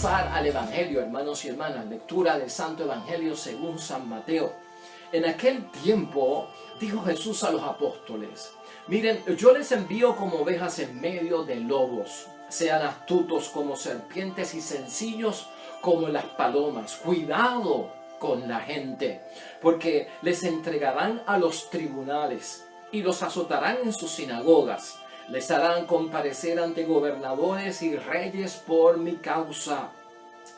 pasar al Evangelio, hermanos y hermanas, lectura del Santo Evangelio según San Mateo. En aquel tiempo dijo Jesús a los apóstoles: miren, yo les envío como ovejas en medio de lobos. Sean astutos como serpientes y sencillos como las palomas. Cuidado con la gente, porque les entregarán a los tribunales y los azotarán en sus sinagogas. Les harán comparecer ante gobernadores y reyes por mi causa,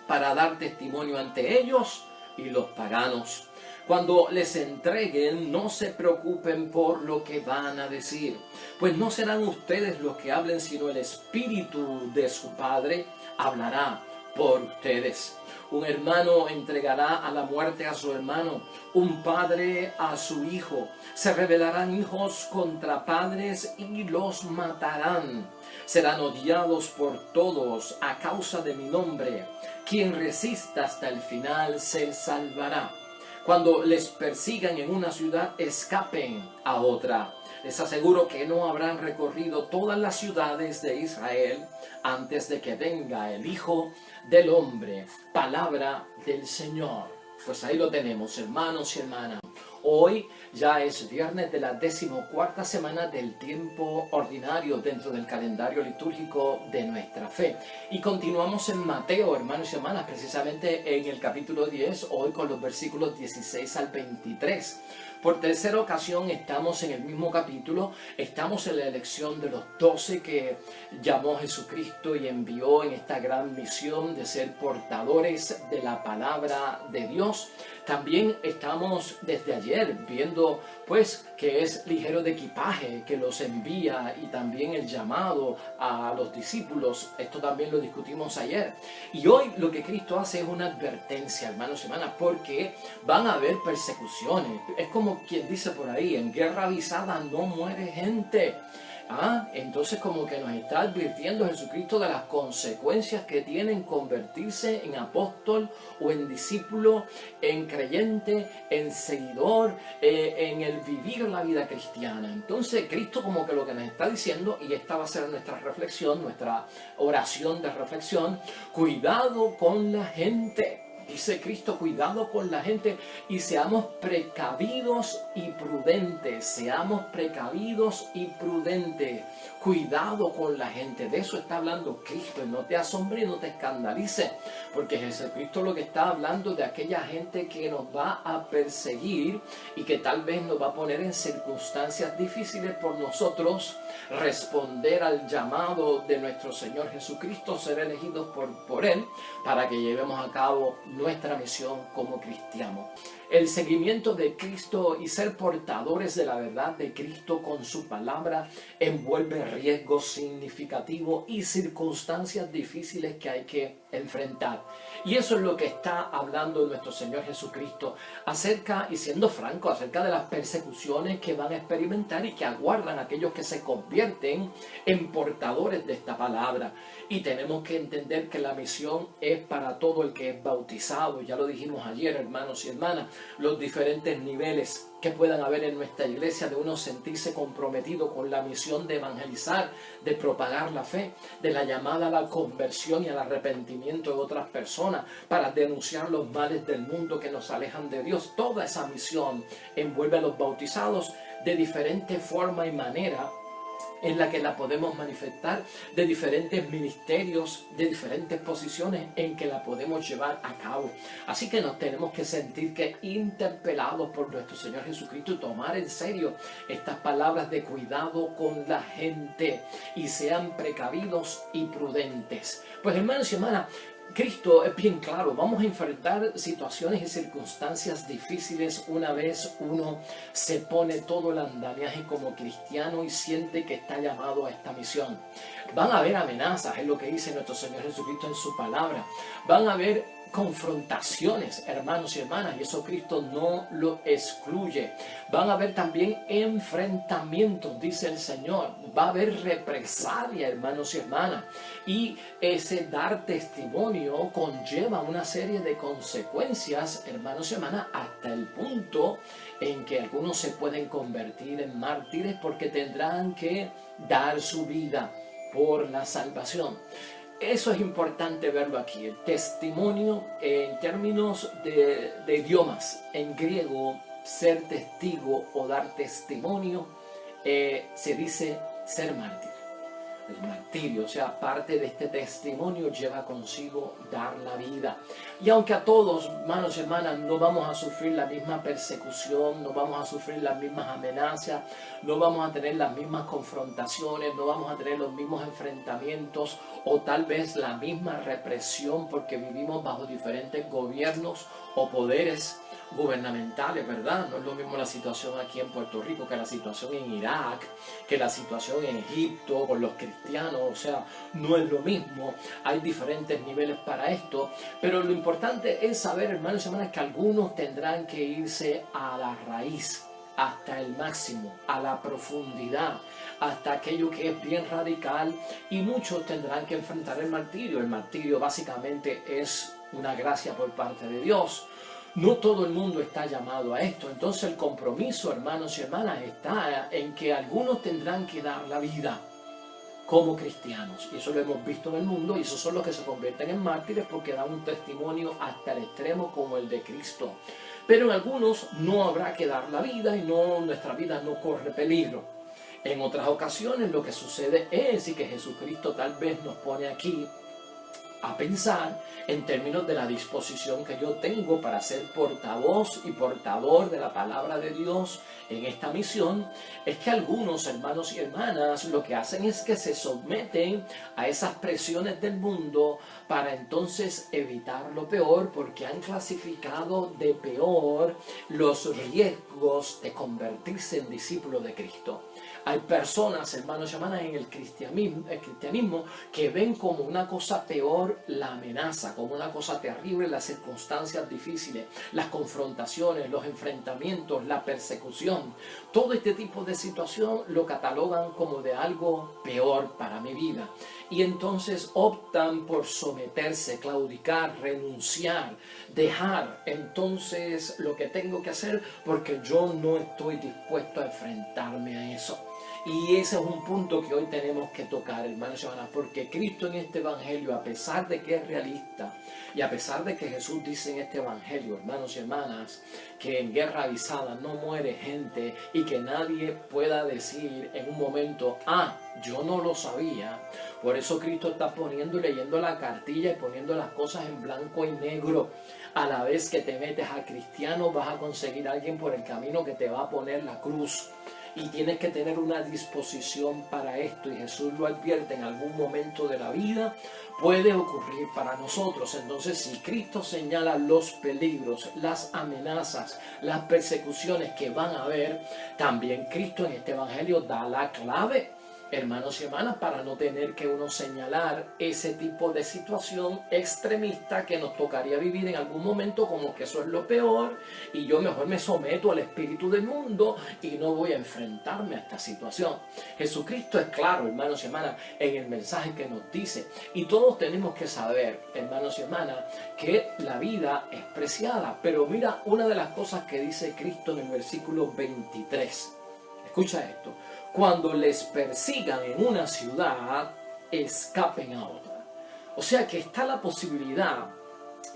para dar testimonio ante ellos y los paganos. Cuando les entreguen, no se preocupen por lo que van a decir, pues no serán ustedes los que hablen, sino el Espíritu de su Padre hablará por ustedes. Un hermano entregará a la muerte a su hermano, un padre a su hijo. Se rebelarán hijos contra padres y los matarán. Serán odiados por todos a causa de mi nombre. Quien resista hasta el final se salvará. Cuando les persigan en una ciudad, escapen a otra. Les aseguro que no habrán recorrido todas las ciudades de Israel antes de que venga el Hijo del Hombre. Palabra del Señor. Pues ahí lo tenemos, hermanos y hermanas. Hoy ya es viernes de la 14ª semana del tiempo ordinario dentro del calendario litúrgico de nuestra fe. Y continuamos en Mateo, hermanos y hermanas, precisamente en el capítulo 10, hoy con los versículos 16 al 23. Por tercera ocasión estamos en el mismo capítulo, estamos en la elección de los 12 que llamó Jesucristo y envió en esta gran misión de ser portadores de la palabra de Dios. También estamos desde ayer viendo pues que es ligero de equipaje, que los envía, y también el llamado a los discípulos. Esto también lo discutimos ayer. Y hoy lo que Cristo hace es una advertencia, hermanos y hermanas, porque van a haber persecuciones. Es como quien dice por ahí: en guerra avisada no muere gente. Entonces como que nos está advirtiendo Jesucristo de las consecuencias que tienen convertirse en apóstol o en discípulo, en creyente, en seguidor, en el vivir la vida cristiana. Entonces Cristo como que lo que nos está diciendo, y esta va a ser nuestra reflexión, nuestra oración de reflexión: cuidado con la gente. Dice Cristo, cuidado con la gente y seamos precavidos y prudentes. Seamos precavidos y prudentes. Cuidado con la gente. De eso está hablando Cristo. Y no te asombre y no te escandalice. Porque Jesucristo lo que está hablando de aquella gente que nos va a perseguir y que tal vez nos va a poner en circunstancias difíciles por nosotros responder al llamado de nuestro Señor Jesucristo, ser elegidos por Él, para que llevemos a cabo nuestra misión como cristianos. El seguimiento de Cristo y ser portadores de la verdad de Cristo con su palabra envuelve riesgos significativos y circunstancias difíciles que hay que enfrentar. Y eso es lo que está hablando nuestro Señor Jesucristo acerca, y siendo franco, acerca de las persecuciones que van a experimentar y que aguardan aquellos que se convierten en portadores de esta palabra. Y tenemos que entender que la misión es para todo el que es bautizado. Ya lo dijimos ayer, hermanos y hermanas, los diferentes niveles que puedan haber en nuestra iglesia, de uno sentirse comprometido con la misión de evangelizar, de propagar la fe, de la llamada a la conversión y al arrepentimiento de otras personas, para denunciar los males del mundo que nos alejan de Dios. Toda esa misión envuelve a los bautizados de diferente forma y manera en la que la podemos manifestar, de diferentes ministerios, de diferentes posiciones en que la podemos llevar a cabo. Así que nos tenemos que sentir que interpelados por nuestro Señor Jesucristo y tomar en serio estas palabras de cuidado con la gente y sean precavidos y prudentes. Pues hermanos y hermanas, Cristo es bien claro: vamos a enfrentar situaciones y circunstancias difíciles una vez uno se pone todo el andamiaje como cristiano y siente que está llamado a esta misión. Van a haber amenazas, es lo que dice nuestro Señor Jesucristo en su palabra. Van a haber confrontaciones, hermanos y hermanas, y eso Cristo no lo excluye. Van a haber también enfrentamientos, dice el Señor. Va a haber represalia, hermanos y hermanas, y ese dar testimonio conlleva una serie de consecuencias, hermanos y hermanas, hasta el punto en que algunos se pueden convertir en mártires porque tendrán que dar su vida por la salvación. eso es importante verlo aquí. El testimonio en términos de idiomas, en griego, ser testigo o dar testimonio, se dice ser mártir. El martirio, o sea, parte de este testimonio lleva consigo dar la vida. Y aunque a todos, hermanos y hermanas, no vamos a sufrir la misma persecución, no vamos a sufrir las mismas amenazas, no vamos a tener las mismas confrontaciones, no vamos a tener los mismos enfrentamientos o tal vez la misma represión porque vivimos bajo diferentes gobiernos o poderes gubernamentales, ¿verdad? No es lo mismo la situación aquí en Puerto Rico que la situación en Irak, que la situación en Egipto con los cristianos, o sea, no es lo mismo, hay diferentes niveles para esto, pero lo importante es saber, hermanos y hermanas, que algunos tendrán que irse a la raíz, hasta el máximo, a la profundidad, hasta aquello que es bien radical, y muchos tendrán que enfrentar el martirio. El martirio básicamente es una gracia por parte de Dios. No todo el mundo está llamado a esto. Entonces el compromiso, hermanos y hermanas, está en que algunos tendrán que dar la vida como cristianos. Y eso lo hemos visto en el mundo, y esos son los que se convierten en mártires porque dan un testimonio hasta el extremo como el de Cristo. Pero en algunos no habrá que dar la vida y nuestra vida no corre peligro. En otras ocasiones lo que sucede es y que Jesucristo tal vez nos pone aquí a pensar en términos de la disposición que yo tengo para ser portavoz y portador de la palabra de Dios en esta misión. Es que algunos hermanos y hermanas lo que hacen es que se someten a esas presiones del mundo para entonces evitar lo peor, porque han clasificado de peor los riesgos de convertirse en discípulos de Cristo. Hay personas, hermanos y hermanas, en el cristianismo que ven como una cosa peor la amenaza, como una cosa terrible las circunstancias difíciles, las confrontaciones, los enfrentamientos, la persecución. Todo este tipo de situación lo catalogan como de algo peor para mi vida. Y entonces optan por someterse, claudicar, renunciar, dejar entonces lo que tengo que hacer porque yo no estoy dispuesto a enfrentarme a eso. Y ese es un punto que hoy tenemos que tocar, hermanos y hermanas, porque Cristo en este evangelio, a pesar de que es realista y a pesar de que Jesús dice en este evangelio, hermanos y hermanas, que en guerra avisada no muere gente y que nadie pueda decir en un momento, yo no lo sabía. Por eso Cristo está poniendo y leyendo la cartilla y poniendo las cosas en blanco y negro. A la vez que te metes a cristiano, vas a conseguir a alguien por el camino que te va a poner la cruz. Y tienes que tener una disposición para esto, y Jesús lo advierte en algún momento de la vida, puede ocurrir para nosotros. Entonces, si Cristo señala los peligros, las amenazas, las persecuciones que van a haber, también Cristo en este evangelio da la clave, hermanos y hermanas, para no tener que uno señalar ese tipo de situación extremista que nos tocaría vivir en algún momento, como que eso es lo peor y yo mejor me someto al espíritu del mundo y no voy a enfrentarme a esta situación. Jesucristo es claro, hermanos y hermanas, en el mensaje que nos dice, y todos tenemos que saber, hermanos y hermanas, que la vida es preciada. Pero mira una de las cosas que dice Cristo en el versículo 23. Escucha esto: cuando les persigan en una ciudad, escapen a otra. O sea que está la posibilidad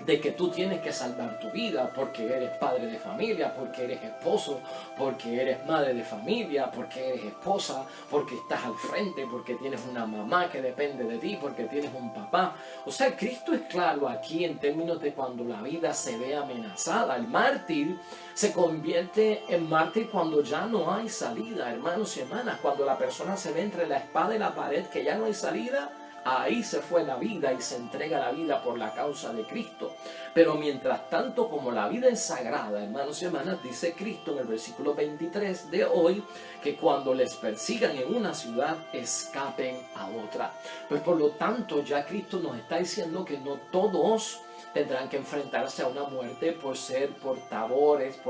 de que tú tienes que salvar tu vida porque eres padre de familia, porque eres esposo, porque eres madre de familia, porque eres esposa, porque estás al frente, porque tienes una mamá que depende de ti, porque tienes un papá. O sea, Cristo es claro aquí en términos de cuando la vida se ve amenazada. El mártir se convierte en mártir cuando ya no hay salida, hermanos y hermanas. Cuando la persona se ve entre la espada y la pared, que ya no hay salida, ahí se fue la vida y se entrega la vida por la causa de Cristo. Pero mientras tanto, como la vida es sagrada, hermanos y hermanas, dice Cristo en el versículo 23 de hoy, que cuando les persigan en una ciudad, escapen a otra. Pues por lo tanto, ya Cristo nos está diciendo que no todos tendrán que enfrentarse a una muerte por ser portadores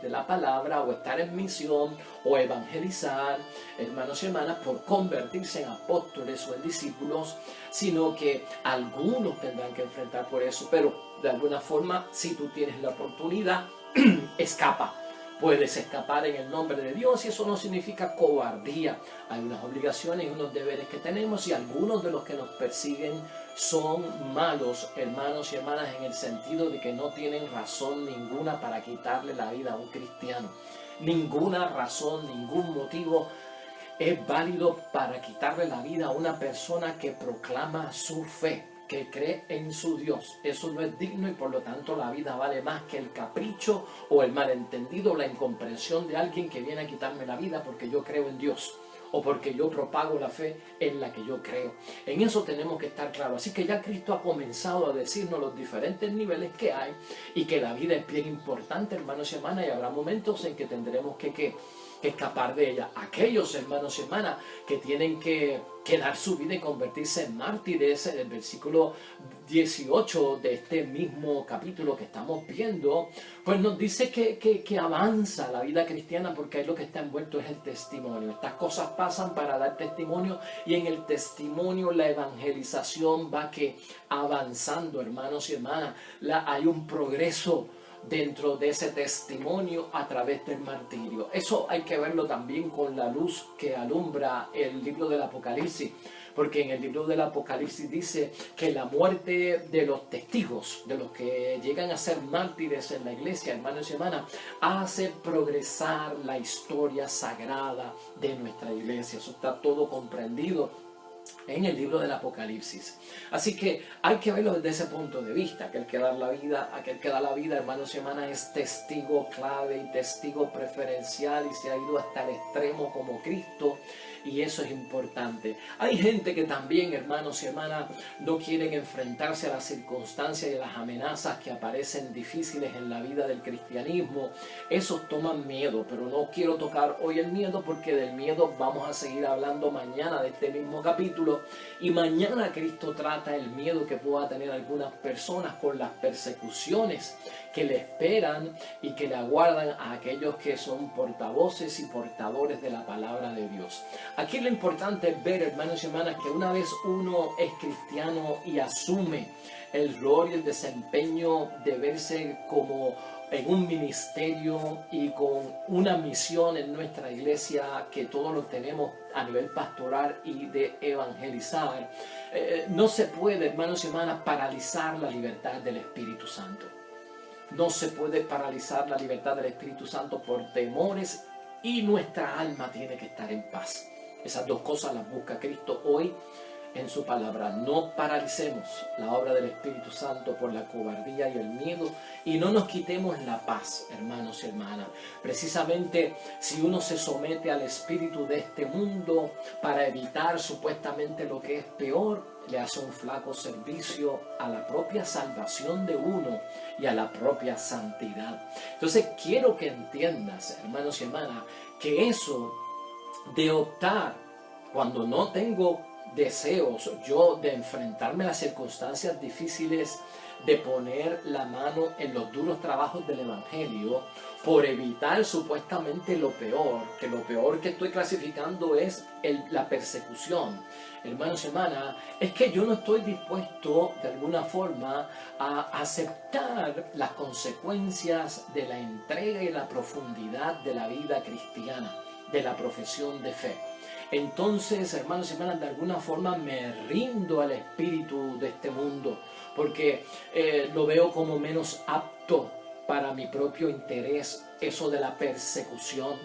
de la palabra, o estar en misión, o evangelizar, hermanos y hermanas, por convertirse en apóstoles o en discípulos, sino que algunos tendrán que enfrentar por eso. Pero de alguna forma, si tú tienes la oportunidad, escapa. puedes escapar en el nombre de Dios, y eso no significa cobardía. Hay unas obligaciones y unos deberes que tenemos, y algunos de los que nos persiguen son malos, hermanos y hermanas, en el sentido de que no tienen razón ninguna para quitarle la vida a un cristiano. Ninguna razón, ningún motivo es válido para quitarle la vida a una persona que proclama su fe, que cree en su Dios. Eso no es digno, y por lo tanto la vida vale más que el capricho o el malentendido o la incomprensión de alguien que viene a quitarme la vida porque yo creo en Dios, o porque yo propago la fe en la que yo creo. En eso tenemos que estar claros. Así que ya Cristo ha comenzado a decirnos los diferentes niveles que hay, y que la vida es bien importante, hermanos y hermanas, y habrá momentos en que tendremos que escapar de ella. Aquellos hermanos y hermanas que tienen que dar su vida y convertirse en mártires, en el versículo 18 de este mismo capítulo que estamos viendo, pues nos dice que avanza la vida cristiana, porque ahí lo que está envuelto es el testimonio. Estas cosas pasan para dar testimonio, y en el testimonio la evangelización va avanzando, hermanos y hermanas. Hay un progreso dentro de ese testimonio a través del martirio. Eso hay que verlo también con la luz que alumbra el libro del Apocalipsis, porque en el libro del Apocalipsis dice que la muerte de los testigos, de los que llegan a ser mártires en la iglesia, hermanos y hermanas, hace progresar la historia sagrada de nuestra iglesia. Eso está todo comprendido en el libro del Apocalipsis. Así que hay que verlo desde ese punto de vista. Aquel que da la vida, hermanos y hermanas, es testigo clave y testigo preferencial, y se ha ido hasta el extremo como Cristo, y eso es importante. Hay gente que también, hermanos y hermanas, no quieren enfrentarse a las circunstancias y a las amenazas que aparecen difíciles en la vida del cristianismo. Esos toman miedo, pero no quiero tocar hoy el miedo, porque del miedo vamos a seguir hablando mañana de este mismo capítulo, y mañana Cristo trata el miedo que pueda tener algunas personas con las persecuciones que le esperan y que le aguardan a aquellos que son portavoces y portadores de la palabra de Dios. Aquí lo importante es ver, hermanos y hermanas, que una vez uno es cristiano y asume el rol y el desempeño de verse como en un ministerio y con una misión en nuestra iglesia, que todos lo tenemos a nivel pastoral y de evangelizar, no se puede, hermanos y hermanas, paralizar la libertad del Espíritu Santo. No se puede paralizar la libertad del Espíritu Santo por temores, y nuestra alma tiene que estar en paz. Esas dos cosas las busca Cristo hoy en su palabra. No paralicemos la obra del Espíritu Santo por la cobardía y el miedo, y no nos quitemos la paz, hermanos y hermanas. Precisamente, si uno se somete al espíritu de este mundo para evitar supuestamente lo que es peor, le hace un flaco servicio a la propia salvación de uno y a la propia santidad. Entonces quiero que entiendas, hermanos y hermanas, que eso de optar, cuando no tengo deseos yo de enfrentarme a las circunstancias difíciles, de poner la mano en los duros trabajos del Evangelio, por evitar supuestamente lo peor, que lo peor que estoy clasificando es la persecución. Hermanos y hermanas, es que yo no estoy dispuesto de alguna forma a aceptar las consecuencias de la entrega y la profundidad de la vida cristiana, de la profesión de fe. Entonces, hermanos y hermanas, de alguna forma me rindo al espíritu de este mundo, porque lo veo como menos apto para mi propio interés, eso de la persecución.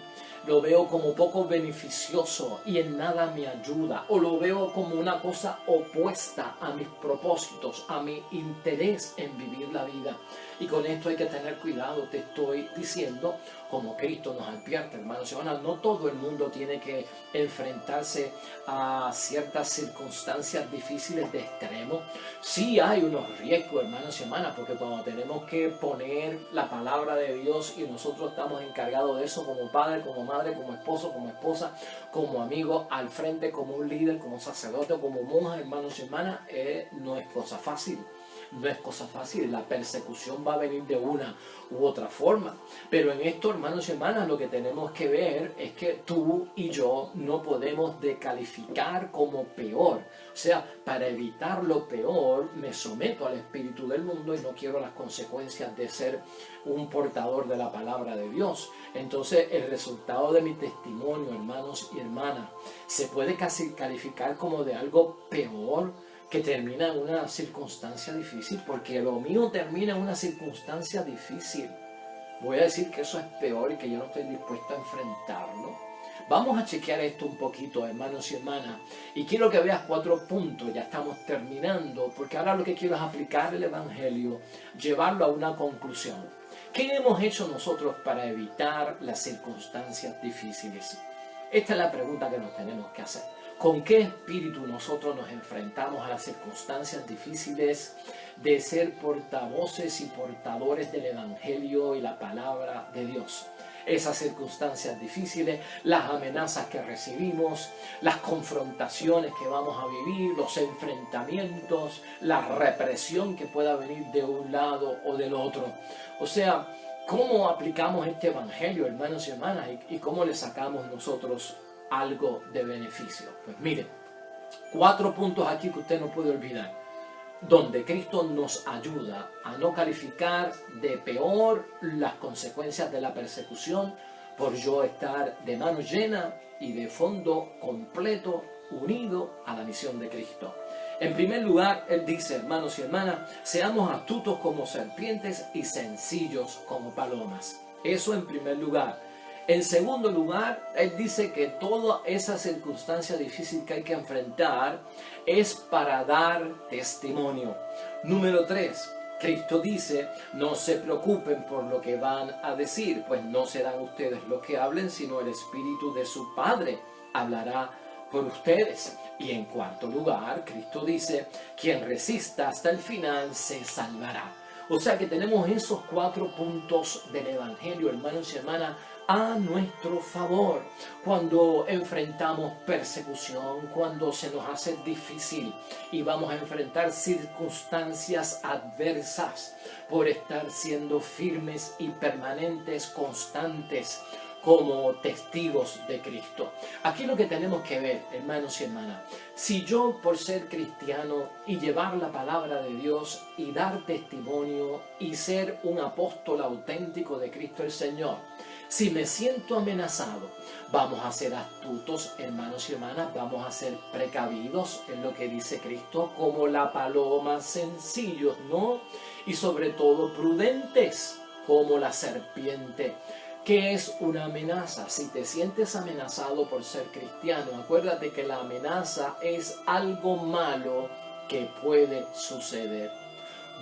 Lo veo como poco beneficioso y en nada me ayuda, o lo veo como una cosa opuesta a mis propósitos, a mi interés en vivir la vida. Y con esto hay que tener cuidado. Te estoy diciendo, como Cristo nos advierte, hermanos y hermanas, no todo el mundo tiene que enfrentarse a ciertas circunstancias difíciles de extremo. Sí hay unos riesgos, hermanos y hermanas, porque cuando tenemos que poner la palabra de Dios, y nosotros estamos encargados de eso como padre, como madre, como esposo, como esposa, como amigo, al frente, como un líder, como sacerdote, como monja, hermanos y hermanas, no es cosa fácil. no es cosa fácil, la persecución va a venir de una u otra forma. Pero en esto, hermanos y hermanas, lo que tenemos que ver es que tú y yo no podemos decalificar como peor. O sea, para evitar lo peor, me someto al espíritu del mundo y no quiero las consecuencias de ser un portador de la palabra de Dios. Entonces, el resultado de mi testimonio, hermanos y hermanas, se puede casi calificar como de algo peor, que termina en una circunstancia difícil, porque lo mío termina en una circunstancia difícil. Voy a decir que eso es peor y que yo no estoy dispuesto a enfrentarlo. Vamos a chequear esto un poquito, hermanos y hermanas, y quiero que veas 4 puntos. Ya estamos terminando, porque ahora lo que quiero es aplicar el Evangelio, llevarlo a una conclusión. ¿Qué hemos hecho nosotros para evitar las circunstancias difíciles? Esta es la pregunta que nos tenemos que hacer. ¿Con qué espíritu nosotros nos enfrentamos a las circunstancias difíciles de ser portavoces y portadores del Evangelio y la palabra de Dios? Esas circunstancias difíciles, las amenazas que recibimos, las confrontaciones que vamos a vivir, los enfrentamientos, la represión que pueda venir de un lado o del otro. O sea, ¿cómo aplicamos este Evangelio, hermanos y hermanas? ¿Y cómo le sacamos nosotros algo de beneficio? Pues mire, 4 puntos aquí que usted no puede olvidar, donde Cristo nos ayuda a no calificar de peor las consecuencias de la persecución por yo estar de mano llena y de fondo completo unido a la misión de Cristo. En primer lugar, Él dice, hermanos y hermanas, seamos astutos como serpientes y sencillos como palomas. Eso en primer lugar. En segundo lugar, Él dice que toda esa circunstancia difícil que hay que enfrentar es para dar testimonio. Número 3, Cristo dice, no se preocupen por lo que van a decir, pues no serán ustedes los que hablen, sino el Espíritu de su Padre hablará por ustedes. Y en cuarto lugar, Cristo dice, quien resista hasta el final se salvará. O sea que tenemos esos 4 puntos del Evangelio, hermanos y hermanas, a nuestro favor cuando enfrentamos persecución, cuando se nos hace difícil y vamos a enfrentar circunstancias adversas por estar siendo firmes y permanentes, constantes como testigos de Cristo. Aquí lo que tenemos que ver, hermanos y hermanas, si yo por ser cristiano y llevar la palabra de Dios y dar testimonio y ser un apóstol auténtico de Cristo el Señor, si me siento amenazado, vamos a ser astutos, hermanos y hermanas, vamos a ser precavidos en lo que dice Cristo, como la paloma, sencillos, ¿no? Y sobre todo prudentes, como la serpiente. ¿Qué es una amenaza? Si te sientes amenazado por ser cristiano, acuérdate que la amenaza es algo malo que puede suceder.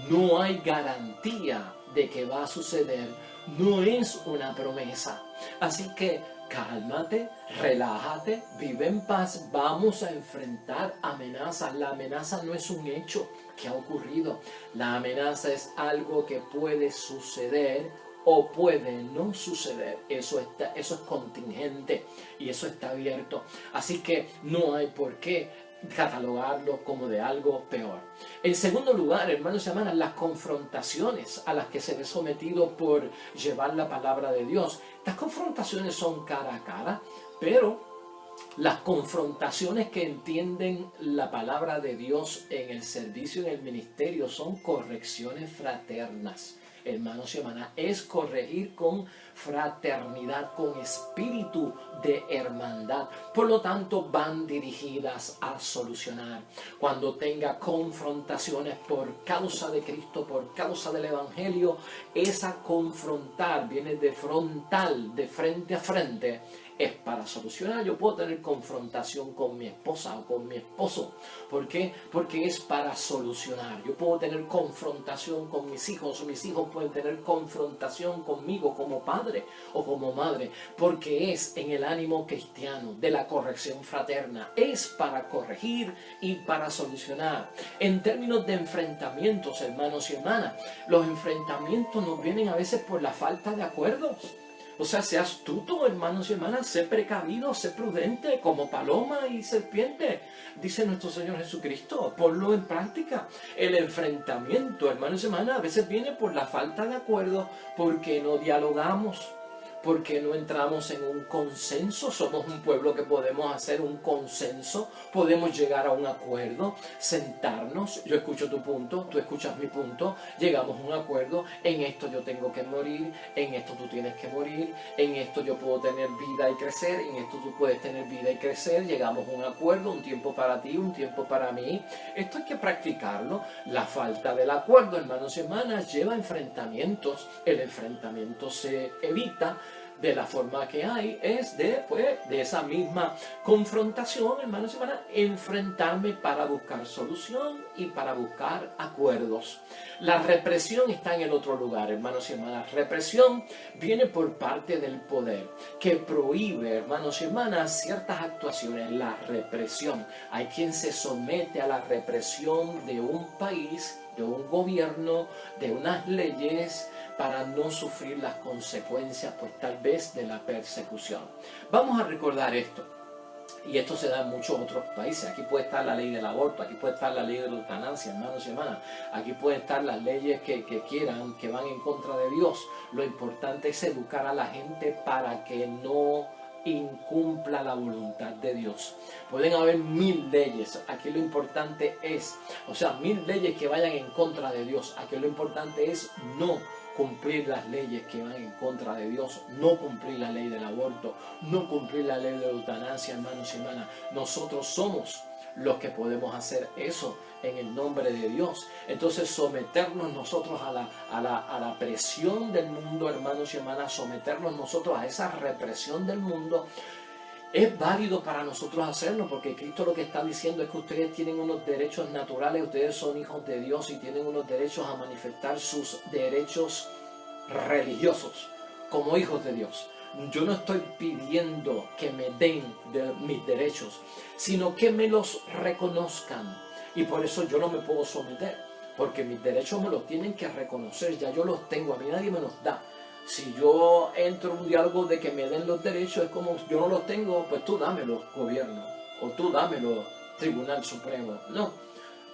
No hay garantía de que va a suceder, no es una promesa. Así que cálmate, relájate, vive en paz, vamos a enfrentar amenazas. La amenaza no es un hecho que ha ocurrido, la amenaza es algo que puede suceder o puede no suceder. Eso es contingente y eso está abierto. Así que no hay por qué catalogarlo como de algo peor. En segundo lugar, hermanos y hermanas, las confrontaciones a las que se ve sometido por llevar la palabra de Dios. Estas confrontaciones son cara a cara, pero las confrontaciones que entienden la palabra de Dios en el servicio, en el ministerio, son correcciones fraternas. Hermanos y hermanas, es corregir con fraternidad, con espíritu de hermandad. Por lo tanto, van dirigidas a solucionar. Cuando tenga confrontaciones por causa de Cristo, por causa del Evangelio, esa confrontar viene de frontal, de frente a frente, es para solucionar. Yo puedo tener confrontación con mi esposa o con mi esposo. ¿Por qué? Porque es para solucionar. Yo puedo tener confrontación con mis hijos pueden tener confrontación conmigo como padre o como madre, porque es en el ánimo cristiano de la corrección fraterna. Es para corregir y para solucionar. En términos de enfrentamientos, hermanos y hermanas, los enfrentamientos nos vienen a veces por la falta de acuerdos. O sea, sé astuto, hermanos y hermanas, sé precavido, sé prudente, como paloma y serpiente, dice nuestro Señor Jesucristo. Ponlo en práctica. El enfrentamiento, hermanos y hermanas, a veces viene por la falta de acuerdo, porque no dialogamos, porque no entramos en un consenso. Somos un pueblo que podemos hacer un consenso, podemos llegar a un acuerdo, sentarnos, yo escucho tu punto, tú escuchas mi punto, llegamos a un acuerdo, en esto yo tengo que morir, en esto tú tienes que morir, en esto yo puedo tener vida y crecer, en esto tú puedes tener vida y crecer, llegamos a un acuerdo, un tiempo para ti, un tiempo para mí. Esto hay que practicarlo. La falta del acuerdo, hermanos y hermanas, lleva a enfrentamientos. El enfrentamiento se evita de la forma que hay, es de esa misma confrontación, hermanos y hermanas, enfrentarme para buscar solución y para buscar acuerdos. La represión está en el otro lugar, hermanos y hermanas. Represión viene por parte del poder, que prohíbe, hermanos y hermanas, ciertas actuaciones. La represión. Hay quien se somete a la represión de un país, de un gobierno, de unas leyes, para no sufrir las consecuencias, pues tal vez, de la persecución. Vamos a recordar esto. Y esto se da en muchos otros países. Aquí puede estar la ley del aborto, aquí puede estar la ley de la eutanasia, hermanos y hermanas. Aquí pueden estar las leyes que quieran, que van en contra de Dios. Lo importante es educar a la gente para que no incumpla la voluntad de Dios. Pueden haber 1000 leyes, aquí lo importante es, 1000 leyes que vayan en contra de Dios. Aquí lo importante es no cumplir las leyes que van en contra de Dios, no cumplir la ley del aborto, no cumplir la ley de la eutanasia, hermanos y hermanas. Nosotros somos los que podemos hacer eso en el nombre de Dios. Entonces, someternos nosotros a la presión del mundo, hermanos y hermanas, someternos nosotros a esa represión del mundo, es válido para nosotros hacerlo, porque Cristo lo que está diciendo es que ustedes tienen unos derechos naturales, ustedes son hijos de Dios y tienen unos derechos a manifestar sus derechos religiosos como hijos de Dios. Yo no estoy pidiendo que me den de mis derechos, sino que me los reconozcan. Y por eso yo no me puedo someter, porque mis derechos me los tienen que reconocer, ya yo los tengo, a mí nadie me los da. Si yo entro en un diálogo de que me den los derechos, es como yo no los tengo, pues tú dámelos, gobierno, o tú dámelos, Tribunal Supremo. No,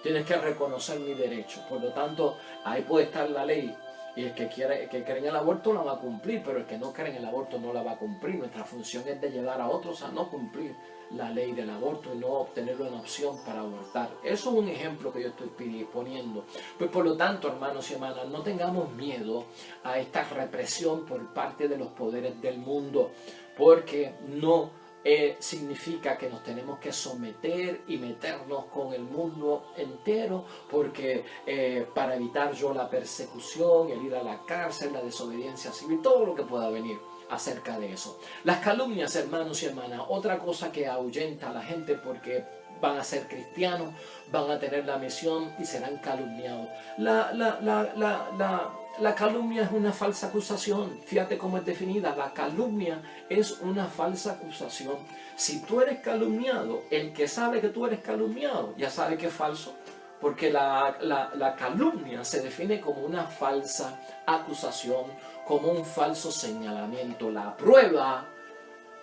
tienes que reconocer mi derecho. Por lo tanto, ahí puede estar la ley, y el que cree en el aborto la va a cumplir, pero el que no cree en el aborto no la va a cumplir. Nuestra función es de llevar a otros a no cumplir la ley del aborto y no obtenerlo en opción para abortar. Eso es un ejemplo que yo estoy poniendo. Pues por lo tanto, hermanos y hermanas, no tengamos miedo a esta represión por parte de los poderes del mundo, porque no significa que nos tenemos que someter y meternos con el mundo entero, porque para evitar yo la persecución, el ir a la cárcel, la desobediencia civil, todo lo que pueda venir acerca de eso. Las calumnias, hermanos y hermanas, otra cosa que ahuyenta a la gente, porque van a ser cristianos, van a tener la misión y serán calumniados. La calumnia es una falsa acusación. Fíjate cómo es definida. La calumnia es una falsa acusación. Si tú eres calumniado, el que sabe que tú eres calumniado ya sabe que es falso, porque la calumnia se define como una falsa acusación, como un falso señalamiento. La prueba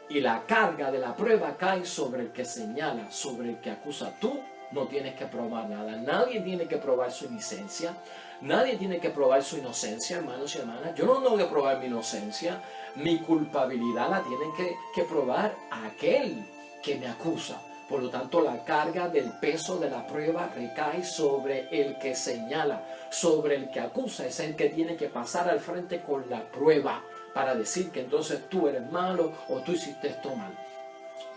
y la carga de la prueba cae sobre el que señala, sobre el que acusa. Tú no tienes que probar nada. Nadie tiene que probar su inocencia. Nadie tiene que probar su inocencia, hermanos y hermanas. Yo no tengo que probar mi inocencia. Mi culpabilidad la tienen que probar aquel que me acusa. Por lo tanto, la carga del peso de la prueba recae sobre el que señala, sobre el que acusa. Es el que tiene que pasar al frente con la prueba para decir que entonces tú eres malo o tú hiciste esto mal.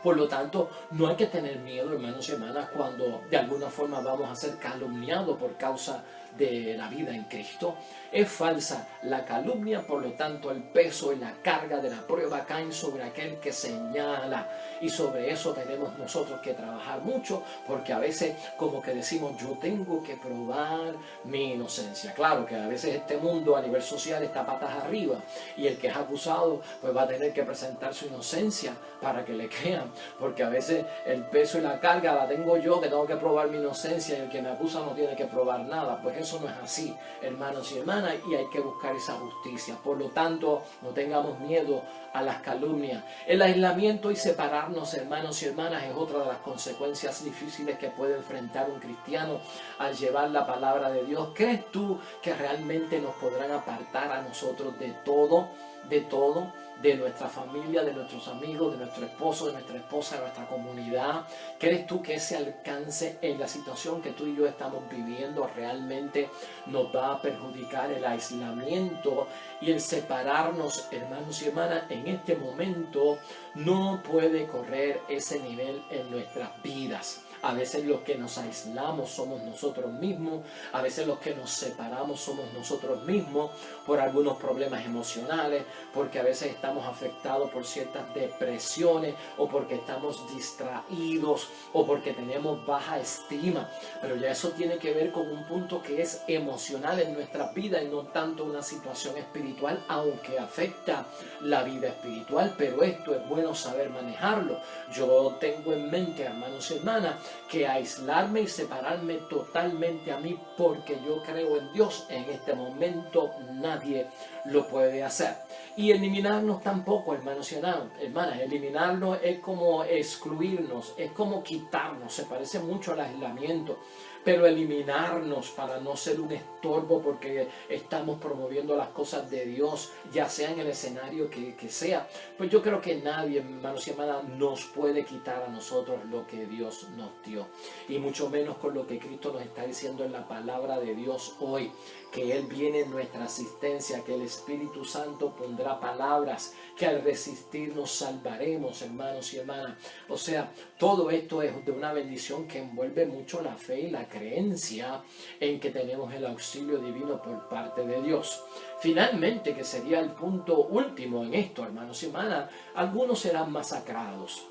Por lo tanto, no hay que tener miedo, hermanos y hermanas, cuando de alguna forma vamos a ser calumniados por causa de la vida en Cristo. Es falsa la calumnia, por lo tanto el peso y la carga de la prueba caen sobre aquel que señala, y sobre eso tenemos nosotros que trabajar mucho, porque a veces como que decimos yo tengo que probar mi inocencia. Claro que a veces este mundo a nivel social está patas arriba, y el que es acusado pues va a tener que presentar su inocencia para que le crean, acusan, porque a veces el peso y la carga la tengo yo, que tengo que probar mi inocencia, y el que me acusa no tiene que probar nada. Pues eso no es así, hermanos y hermanas, y hay que buscar esa justicia. Por lo tanto, no tengamos miedo a las calumnias. El aislamiento y separarnos, hermanos y hermanas, es otra de las consecuencias difíciles que puede enfrentar un cristiano al llevar la palabra de Dios. ¿Crees tú que realmente nos podrán apartar a nosotros de todo, de nuestra familia, de nuestros amigos, de nuestro esposo, de nuestra esposa, de nuestra comunidad? ¿Crees tú que ese alcance en la situación que tú y yo estamos viviendo realmente nos va a perjudicar? El aislamiento y el separarnos, hermanos y hermanas, en este momento no puede correr ese nivel en nuestras vidas. A veces los que nos aislamos somos nosotros mismos, a veces los que nos separamos somos nosotros mismos por algunos problemas emocionales, porque a veces estamos afectados por ciertas depresiones, o porque estamos distraídos, o porque tenemos baja estima. Pero ya eso tiene que ver con un punto que es emocional en nuestras vidas y no tanto una situación espiritual, aunque afecta la vida espiritual, pero esto es bueno saber manejarlo. Yo tengo en mente, hermanos y hermanas, que aislarme y separarme totalmente a mí porque yo creo en Dios, en este momento nadie lo puede hacer. Y eliminarnos tampoco, hermanos y hermanas, eliminarnos es como excluirnos, es como quitarnos, se parece mucho al aislamiento. Pero eliminarnos para no ser un estorbo porque estamos promoviendo las cosas de Dios, ya sea en el escenario que sea, pues yo creo que nadie, hermanos y hermanas, nos puede quitar a nosotros lo que Dios nos dio. Y mucho menos con lo que Cristo nos está diciendo en la palabra de Dios hoy, que Él viene en nuestra asistencia, que el Espíritu Santo pondrá palabras, que al resistir nos salvaremos, hermanos y hermanas. O sea, todo esto es de una bendición que envuelve mucho la fe y la creencia en que tenemos el auxilio divino por parte de Dios. Finalmente, que sería el punto último en esto, hermanos y hermanas, algunos serán masacrados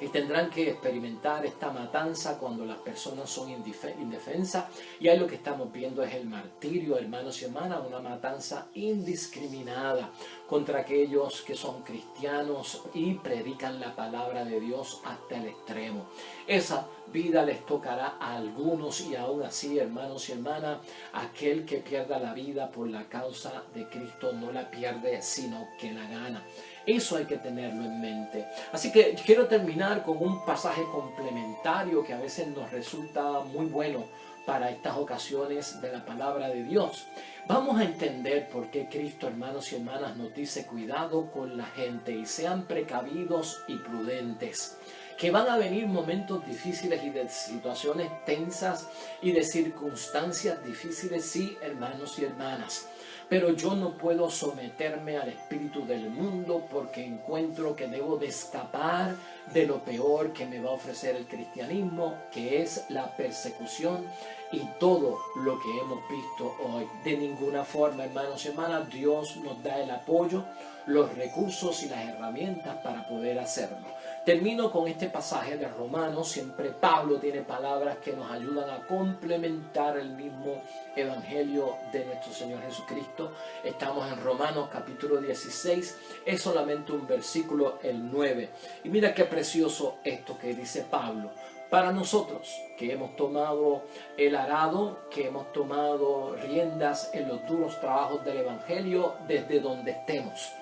y tendrán que experimentar esta matanza cuando las personas son indefensas. Y ahí lo que estamos viendo es el martirio, hermanos y hermanas, una matanza indiscriminada contra aquellos que son cristianos y predican la palabra de Dios hasta el extremo. Esa vida les tocará a algunos, y aún así, hermanos y hermanas, aquel que pierda la vida por la causa de Cristo no la pierde, sino que la gana. Eso hay que tenerlo en mente. Así que quiero terminar con un pasaje complementario que a veces nos resulta muy bueno para estas ocasiones de la palabra de Dios. Vamos a entender por qué Cristo, hermanos y hermanas, nos dice cuidado con la gente y sean precavidos y prudentes. Que van a venir momentos difíciles y de situaciones tensas y de circunstancias difíciles, sí, hermanos y hermanas. Pero yo no puedo someterme al espíritu del mundo porque encuentro que debo de escapar de lo peor que me va a ofrecer el cristianismo, que es la persecución y todo lo que hemos visto hoy. De ninguna forma, hermanos y hermanas, Dios nos da el apoyo, los recursos y las herramientas para poder hacerlo. Termino con este pasaje de Romanos. Siempre Pablo tiene palabras que nos ayudan a complementar el mismo evangelio de nuestro Señor Jesucristo. Estamos en Romanos capítulo 16, es solamente un versículo, el 9. Y mira qué precioso esto que dice Pablo. Para nosotros que hemos tomado el arado, que hemos tomado riendas en los duros trabajos del evangelio desde donde estemos,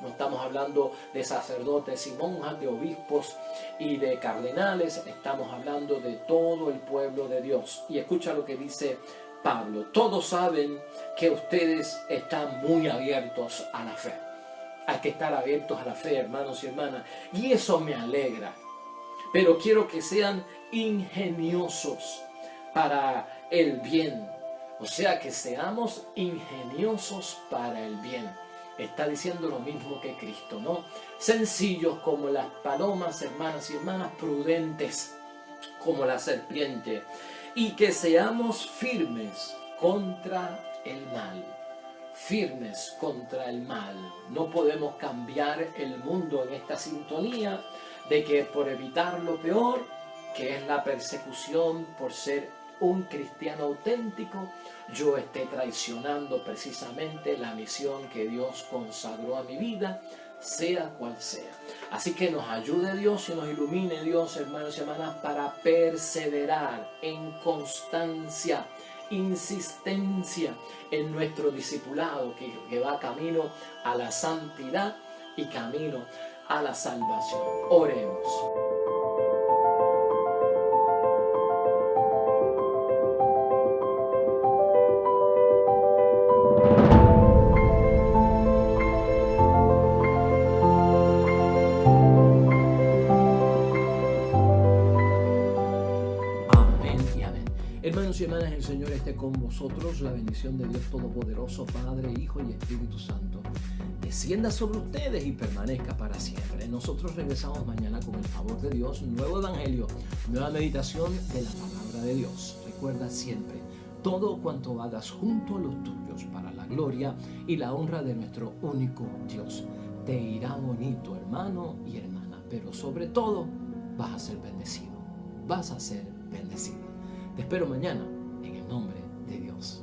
No estamos hablando de sacerdotes y monjas, de obispos y de cardenales. Estamos hablando de todo el pueblo de Dios. Y escucha lo que dice Pablo. Todos saben que ustedes están muy abiertos a la fe. Hay que estar abiertos a la fe, hermanos y hermanas. Y eso me alegra. Pero quiero que sean ingeniosos para el bien. O sea, que seamos ingeniosos para el bien. Está diciendo lo mismo que Cristo, ¿no? Sencillos como las palomas, hermanas y hermanas, prudentes como la serpiente, y que seamos firmes contra el mal. Firmes contra el mal. No podemos cambiar el mundo en esta sintonía de que por evitar lo peor, que es la persecución por ser un cristiano auténtico, yo esté traicionando precisamente la misión que Dios consagró a mi vida, sea cual sea. Así que nos ayude Dios y nos ilumine Dios, hermanos y hermanas, para perseverar en constancia, insistencia en nuestro discipulado que va camino a la santidad y camino a la salvación. Oremos. Hermanos y hermanas, el Señor esté con vosotros. La bendición de Dios Todopoderoso, Padre, Hijo y Espíritu Santo, descienda sobre ustedes y permanezca para siempre. Nosotros regresamos mañana con el favor de Dios, nuevo evangelio, nueva meditación de la palabra de Dios. Recuerda siempre, todo cuanto hagas junto a los tuyos para la gloria y la honra de nuestro único Dios. Te irá bonito, hermano y hermana, pero sobre todo vas a ser bendecido. Vas a ser bendecido. Te espero mañana en el nombre de Dios.